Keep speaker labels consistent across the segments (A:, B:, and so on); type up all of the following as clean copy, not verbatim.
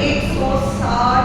A: 160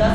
A: 10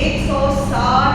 A: 160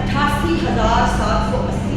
A: 88,780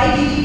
A: YGG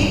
A: 1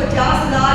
A: 50,000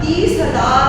A: 30,000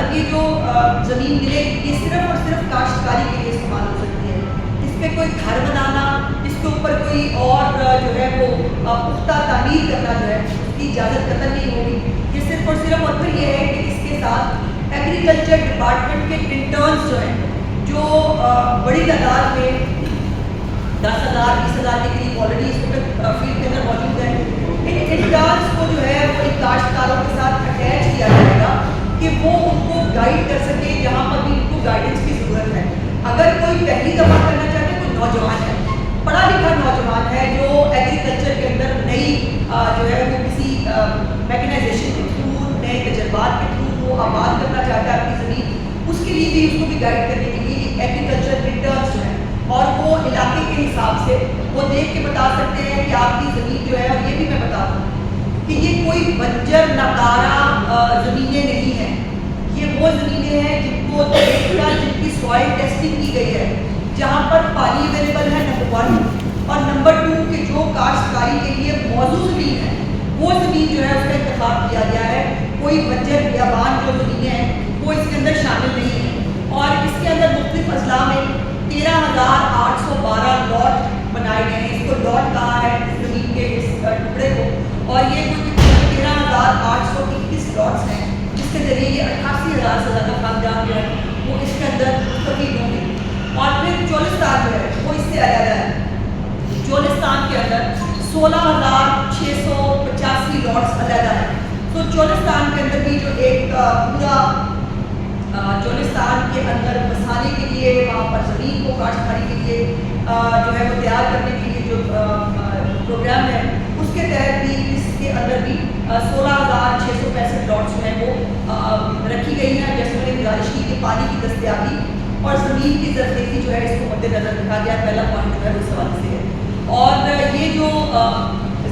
A: اب یہ جو زمین ملے گی یہ صرف اور صرف کاشتکاری کے لیے استعمال ہو سکتی ہے. اس پہ کوئی گھر بنانا، اس کے اوپر کوئی اور جو ہے وہ پختہ تعمیر کرنا جو ہے اس کی اجازت قطعاً نہیں ہوگی. یہ صرف اور صرف اور پھر یہ ہے کہ اس کے ساتھ ایگریکلچر ڈپارٹمنٹ کے انٹرنز جو ہیں جو بڑی تعداد میں 10,000 20,000 کے قریب آلریڈی اس وقت فیلڈ کے اندر موجود ہیں. ان انٹرنز کو جو ہے وہ ان کاشتکاروں کے ساتھ اٹیچ کیا جائے گا کہ وہ ان کو گائیڈ کر سکے جہاں پر بھی ان کو گائیڈنس کی ضرورت ہے. اگر کوئی پہلی دفعہ کرنا چاہتے ہیں، کوئی نوجوان ہے، پڑھا لکھا نوجوان ہے جو ایگریکلچر کے اندر نئی جو ہے وہ کسی میکنائزیشن کے تھرو، نئے تجربات کے تھرو وہ آباد کرنا چاہتا ہے اپنی زمین، اس کے لیے بھی اس کو بھی گائیڈ کرنے کے لیے ایگریکلچر انٹرنز جو ہیں اور وہ علاقے کے حساب سے وہ دیکھ کے بتا سکتے ہیں کہ آپ کی زمین جو ہے، اور یہ بھی میں بتا دوں کہ یہ کوئی بنجر ناکارہ زمینیں نہیں ہیں. یہ وہ زمینیں ہیں جن کو دیکھ کر جن کی سوائل ٹیسٹنگ کی گئی ہے، جہاں پر پانی اویلیبل ہے نمبر 1، اور نمبر 2 کہ جو کاشتکاری کے لیے موزوں زمین ہے وہ زمین جو ہے اس کا انتخاب کیا گیا ہے. کوئی بنجر بیابان جو زمینیں ہیں وہ اس کے اندر شامل نہیں ہیں. اور اس کے اندر مختلف اضلاع میں 13,812 لاٹ بنائے گئے ہیں. اس کو لاٹ کہا ہے اس زمین کے اس ٹکڑے کو، اور یہ کوئی 13,821 لاٹس ہیں جس کے ذریعے یہ 88,000 سے زیادہ خاندان جو ہے وہ اس کے اندر مستفید ہوں گے. اور پھر چولستان جو ہے وہ اس سے علیحدہ ہے. چولستان کے اندر 16,685 لاٹس علیحدہ ہیں. تو چولستان کے اندر بھی جو ایک پورا چولستان کے اندر بسانے کے لیے، وہاں پر زمین کو کاشتکاری کے لیے جو ہے وہ تیار کرنے کے لیے جو پروگرام ہے اس کے تحت بھی اس کے اندر بھی 16,665 لاٹس جو ہیں وہ رکھی گئی ہیں. جیسے میں نے گزارش کی کہ پانی کی دستیابی اور زمین کی زرخیزی جو ہے اس کو مد نظر رکھا گیا. پہلا پوائنٹ جو ہے اس حوالے سے ہے. اور یہ جو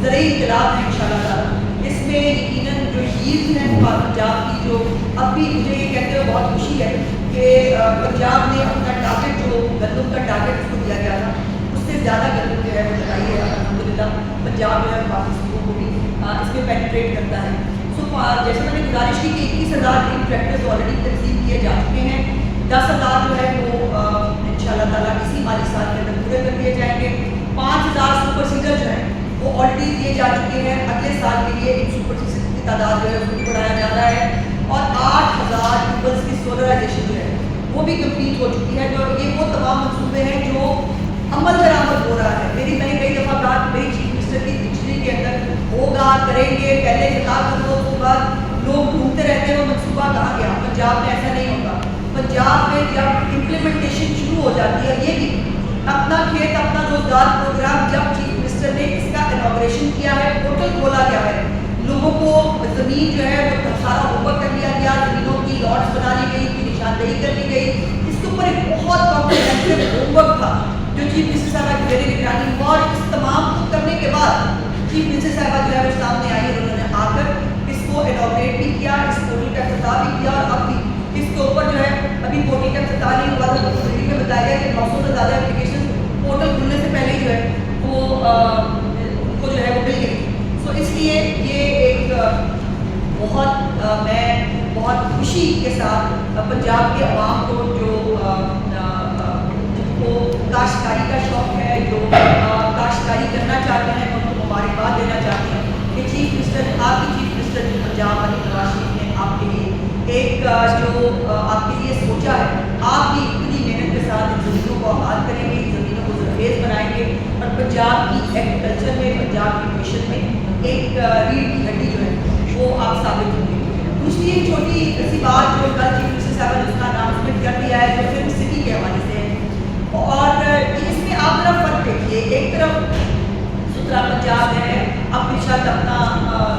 A: زرعی انقلاب ہے انشاءاللہ تعالیٰ، اس میں یقیناً جو ییلڈ ہے پنجاب کی، جو اب بھی مجھے یہ کہتے ہوئے بہت خوشی ہے کہ پنجاب نے اپنا ٹارگیٹ جو گندم کا ٹارگیٹ اس کو دیا گیا تھا اس سے زیادہ گندم جو ہے وہ لگائی ہے. الحمدللہ پنجاب جو ہے باقی صوبوں کو بھی اس میں پینیٹریٹ کرتا ہے. سو جیسے میں نے گزارش کی کہ 21,000 گرین ٹریکٹرز آلریڈی تقسیم کیے جا چکے ہیں. 10,000 جو ہے وہ انشاءاللہ تعالیٰ اسی مالی سال کے اندر پورے کر دیے جائیں گے. 5,000 سپر سیڈر جو ہیں وہ آلریڈی دیے جا چکے ہیں. اگلے سال کے لیے ایک سپر سیڈر کی تعداد جو ہے اس کو بڑھایا جا رہا ہے. اور 8,000 ٹیوبلز کی سولرائزیشن جو ہے وہ بھی کمپلیٹ ہو چکی ہے. جو یہ وہ تمام منصوبے ہیں جو عمل درآمد ہو رہا ہے. میں نے کئی دفعہ کہا کہ میری چیف منسٹر کی ڈکشنری کے اندر ہوگا، کریں گے، پہلے خطاب کرو اس کے بعد لوگ ڈھونڈتے رہتے ہیں وہ منصوبہ کہاں گیا. پنجاب میں ایسا نہیں ہوگا. پنجاب میں جب امپلیمنٹیشن شروع ہو جاتی ہے، یہ بھی اپنا کھیت اپنا روزگار پروگرام جب چیف منسٹر نے اس کا انوگریشن کیا ہے، پورٹل کھولا گیا ہے، لوگوں کو زمین جو ہے وہ سارا اوپر کر لیا گیا، زمینوں کی لاٹس بنا لی گئی، ان کی نشاندہی کر لی گئی. اس کے اوپر ایک بہت کمپریہنسو ہوم ورک تھا جو چیف منسٹر صاحبہ کی میری نگرانی، اور اس تمام کو کرنے کے بعد چیف منسٹر صاحبہ جو ہے وہ سامنے آئی، انہوں نے آ کر اس کو انوگریٹ بھی کیا، اس پورٹل کا افتتاح بھی کیا. اور اب بھی اس کے اوپر جو ہے ابھی پورٹل کا افتتاح نہیں ہوا تھا، تو میں بتایا گیا کہ 900 سے زیادہ اپلیکیشن پورٹل کھلنے سے پہلے جو ہے وہ ان کو جو ہے وہ مل گئی. سو اس لیے یہ ایک بہت میں بہت خوشی کے ساتھ پنجاب کے عوام کو جو جن کو کاشتکاری کا شوق ہے، جو کاشتکاری کرنا چاہتے ہیں، ان کو مبارکباد دینا چاہتے ہیں کہ چیف منسٹر، آپ کی چیف منسٹر پنجاب علی نواز شریف نے آپ کے لیے ایک جو آپ کے لیے سوچا ہے، آپ بھی اتنی محنت کے ساتھ ان زمینوں کو آباد کریں گے، ان زمینوں کو زرخیز بنائیں گے، اور پنجاب کی ایگریکلچر میں، پنجاب کی معیشت میں ایک ریڑھ کی ہڈی جو ہے وہ آپ ثابت ہوں گے. دوسری ایک چھوٹی سی بات جو کل چیف منسٹر صاحب نے اس کا اناؤنسمنٹ کر دیا ہے جو فلم سٹی کے حوالے سے ہے، اور اس میں آپ ذرا فرق دیکھیے. ایک طرف ستھرا پنجاب ہے، اپنی چھت اپنا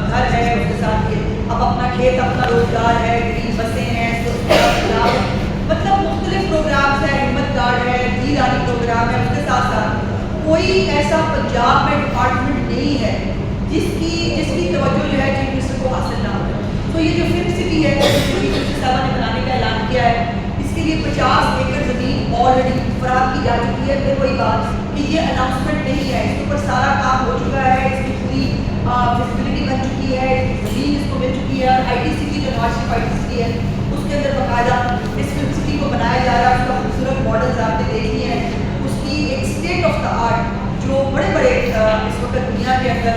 A: گھر ہے، اس کے ساتھ یہ اب اپنا کھیت اپنا روزگار ہے، گرین بسیں ہیں، مطلب مختلف پروگرامز ہیں، ہمت کارڈ ہے، جی رانی پروگرام ہے. اس کے ساتھ ساتھ کوئی ایسا پنجاب میں ڈپارٹمنٹ نہیں ہے جس کی توجہ جو ہے چیف منسٹر کو حاصل نہ ہو. تو یہ جو فلم سٹی ہے چیف منسٹر صاحبہ نے بنانے کا اعلان کیا ہے، اس کے لیے 50 ایکڑ زمین آلریڈی فراہم کی جا چکی ہے. پھر وہی بات کہ یہ اناؤنسمنٹ نہیں ہے، اس کے اوپر سارا کام ہو چکا ہے، اس کی پوری فیسیلٹی بن چکی ہے، زمین اس کو مل چکی ہے. اور ITC کی جو نواز شریف ITC ہے کے اندر باقاعدہ اس فلم سٹی کو بنایا جا رہا ہے. اس کا خوبصورت ماڈلز آپ نے دیکھی ہیں, اس کی ایک اسٹیٹ آف دا آرٹ جو بڑے بڑے اس وقت دنیا کے اندر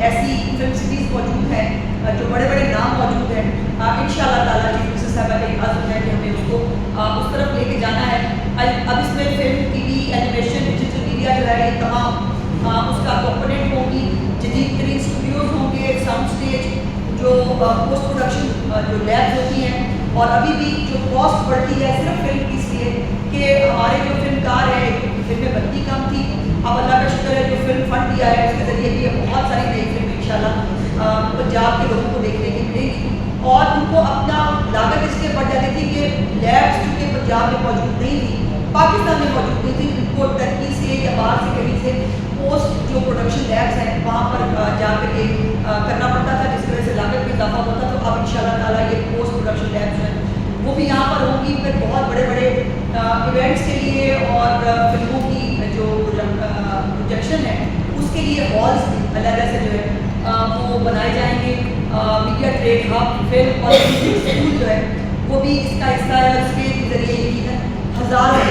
A: ایسی فلم سٹیز موجود ہیں, جو بڑے بڑے نام موجود ہیں. انشاءاللہ تعالیٰ چیف منسٹر صاحبہ کا یہ عزم ہے کہ ہمیں اس کو اس طرف لے کے جانا ہے. اب اس میں film, T V, animation, digital media جو ہے یہ تمام اس کا کمپوننٹ ہوگی. جدید ترین اسٹوڈیوز ہوں گے, ساؤنڈ اسٹیج, جو پوسٹ پروڈکشن جو لیبز ہوتی ہیں. اور ابھی بھی جو کاسٹ بڑھتی ہے صرف فلم کی اس لیے کہ ہمارے جو فلم کار ہیں, فلمیں بنتی کم تھی, اب اللہ کا شکر ہے جو فلم فنڈ دیا ہے اس کے ذریعے بھی بہت ساری نئی فلمیں انشاءاللہ پنجاب کے لوگوں کو دیکھنے کی ملے گی. اور ان کو اپنا لاگت اس لیے پڑ جاتی تھی کہ لیبس چونکہ پنجاب میں موجود نہیں تھی, پاکستان میں موجود نہیں تھی, ان کو ٹرکی سے یا باہر سے کہیں سے پوسٹ جو پروڈکشن لیبس ہیں وہاں پر جا کر کے کرنا پڑتا تھا, جس کی وجہ سے لاگت میں اضافہ ہوتا تھا. تو اب انشاءاللہ تعالیٰ یہ پوسٹ پروڈکشن لیبس ہیں وہ بھی یہاں پر ہوں گی. پھر بہت بڑے بڑے ایونٹس کے لیے اور فلموں کی جو پروجیکشن ہے اس کے لیے ہالس بھی علیحدہ سے جو ہے وہ بنائے جائیں گے. میڈیا ٹریڈ ہب, فلم اور اسکول جو ہے وہ بھی اس کا حصہ ہے. اس کے ذریعے یقیناً ہزاروں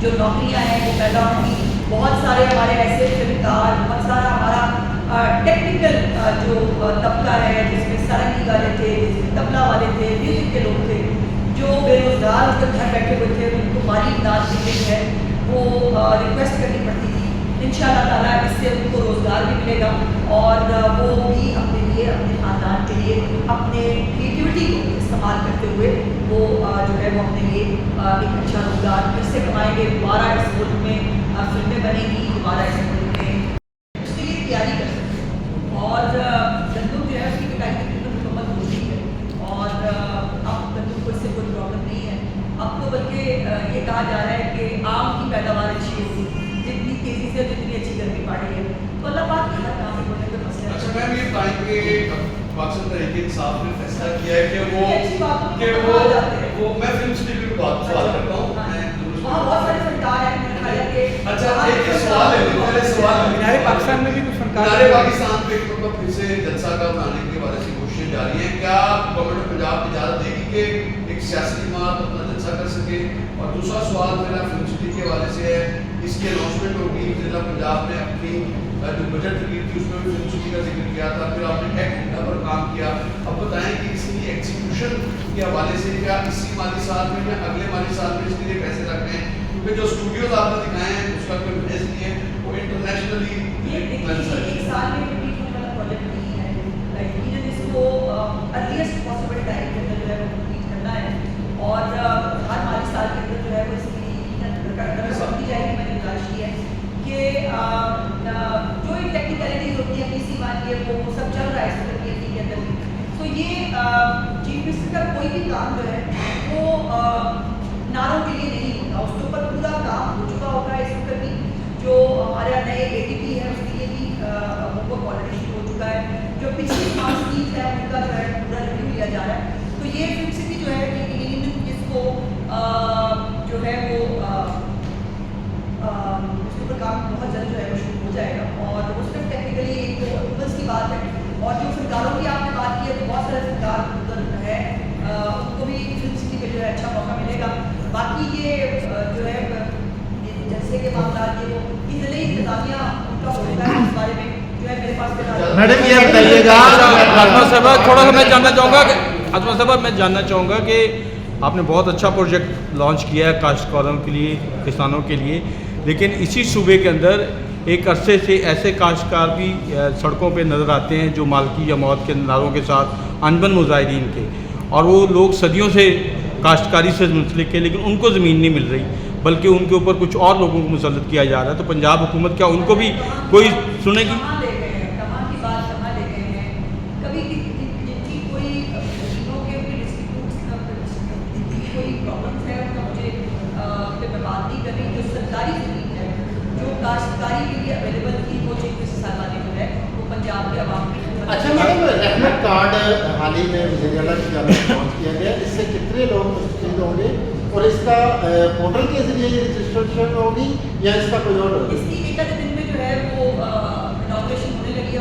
A: جو نوکریاں ہیں وہ پیدا ہوں گی. بہت سارے ہمارے ایسے فلمکار, بہت سارا ہمارا ٹیکنیکل جو طبقہ ہے جس میں سارنگی والے تھے, جس میں طبلہ والے تھے, میوزک کے لوگ تھے, جو بے روزگار اس کے گھر بیٹھے ہوئے تھے, ان کو مالی امداد کی گئی ہے وہ ریکویسٹ کرنی پڑتی تھی. انشاءاللہ تعالیٰ اس سے ان کو روزگار بھی ملے گا اور وہ بھی اپنے لیے, اپنے خاندان کے لیے, اپنے کریٹیوٹی کو استعمال کرتے ہوئے وہ جو ہے وہ اپنے لیے ایک اچھا روزگار پھر سے کمائیں گے. دوبارہ اس ملک میں فلمیں بنیں گی, دوبارہ اس ملک میں اس کے لیے تیاری کر سکتے ہیں. اور گندم جو ہے اس کی کٹائی تقریباً مکمل ہو چکی ہے اور اب گندم کو اس سے کوئی پرابلم نہیں ہے. اب تو بلکہ یہ کہا جا رہا ہے کہ آم کی پیداوار اچھی ہوگی جتنی تیزی سے, جتنی اچھی گرمی پڑ رہی ہے. تو اللہ پاک کی ہر کام ہونے کا مسئلہ ہے.
B: اچھا میم, یہ بتائیں کہ پاکستان تحریک انصاف نے فیصلہ کیا ہے کہ وہ میں فلم سٹی کی بات سوال کرتا ہوں.
A: وہاں بہت سارے فنکار ہیں.
B: اچھا ایک سوال ہے, میرے سوال
C: مینار پاکستان میں بھی کچھ فنکار
B: مینار پاکستان پہ مطلب پھر سے جلسہ کا بنانے کے بارے سے کوششیں جاری ہیں. کیا گورنمنٹ پنجاب اجازت دے گی کہ ایک سیاسی جماعت اپنا جلسہ کر سکے؟ اور دوسرا سوال میرا فلم سٹی کے حوالے سے ہے, اس کی اناؤنسمنٹ ہوگی, ضلع پنجاب نے اپنی جو بجٹ تقریر تھی اس میں بھی فلم سٹی کا ذکر کیا تھا, پھر آپ نے ایکٹ انڈا پر کام کیا. اب بتائیں کہ اس کی ایکسیکیوشن کے حوالے سے کیا اسی مالی سال میں یا اگلے مالی سال میں اس کے لیے پیسے رکھنے ہیں؟ کیونکہ جو اسٹوڈیوز آپ نے دکھائے ہیں اس کا کوئی بیس نہیں ہے, وہ انٹرنیشنلی
A: ایک سال میں کمپلیٹ ہونے والا پروجیکٹ نہیں ہے. یقیناً اس کو ارلیسٹ پاسبل ٹائم کے اندر جو ہے وہ کمپلیٹ کرنا ہے اور ہر مالی سال کے اندر جو ہے وہ اس کی سمجھی جائے گی. میں نے گزارش کی ہے کہ جو ایک ٹیکنیکلٹیز ہوتی ہیں پی سی مان کے وہ سب چل رہا ہے اس پی ایس سی کے اندر بھی. تو یہ چیف منسٹر کا کوئی بھی کام جو ہے وہ نعروں کے لیے نہیں ہوتا, اس کے اوپر پورا کام ہو چکا ہوگا. اس وقت بھی جو ہمارے نئے اے ٹی پی ہے اس کے لیے بھی وہ آلریڈی شروع ہو چکا ہے. جو پچھلی اسکیمز ہیں ان کا جو ہے پورا ریویو لیا جا رہا ہے. تو یہ فلم سٹی جو ہے کہ اس کو جو ہے وہ اس کے اوپر کام بہت جلد جو ہے وہ شروع ہو جائے گا. اور اس میں ٹیکنیکلی ایک بس کی بات ہے. اور جو فنکاروں کی آپ نے بات کی ہے تو بہت سارے فنکار ادھر ہے, ان کو بھی فلم سٹی پہ جو ہے اچھا موقع ملے گا. باقی یہ جو ہے جلسے کے معاملات یہ وہ ضلعی انتظامیہ ان کا ہوتا ہے, اس بارے میں جو ہے میرے پاس
C: میڈم یہ بتائیے گا.
D: عظمت صاحبہ تھوڑا سا میں جاننا چاہوں گا کہ عظمت صاحبہ میں جاننا چاہوں گا کہ آپ نے بہت اچھا پروجیکٹ لانچ کیا ہے کاشتکاروں کے لیے, کسانوں کے لیے, لیکن اسی صوبے کے اندر ایک عرصے سے ایسے کاشتکار بھی سڑکوں پہ نظر آتے ہیں جو مالکی یا موت کے نعروں کے ساتھ انبن مظاہرین کے, اور وہ لوگ صدیوں سے کاشتکاری سے منسلک ہے لیکن ان کو زمین نہیں مل رہی بلکہ ان کے اوپر کچھ اور لوگوں کو مسلط کیا جا رہا ہے. تو پنجاب حکومت کیا ان کو بھی کوئی سنے گی؟
A: کاشتکاری کے لیے اویلیبل تھی وہ چیز اس سال والے جو ہے وہ پنجاب کے عوام کی.
E: اچھا میڈم, رحمت کارڈ حال ہی میں وزیر اعلیٰ کی جانب لانچ کیا گیا, اس سے کتنے لوگ مستفید ہوں گے اور اس کا پورٹل کے ذریعے یہ رجسٹریشن ہوگی یا اس کا کوئی اور ہوگا؟
A: اس کی ایک آدھے دن میں جو ہے وہ اناگریشن ہونے لگی ہے.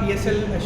C: PSL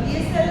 A: PSL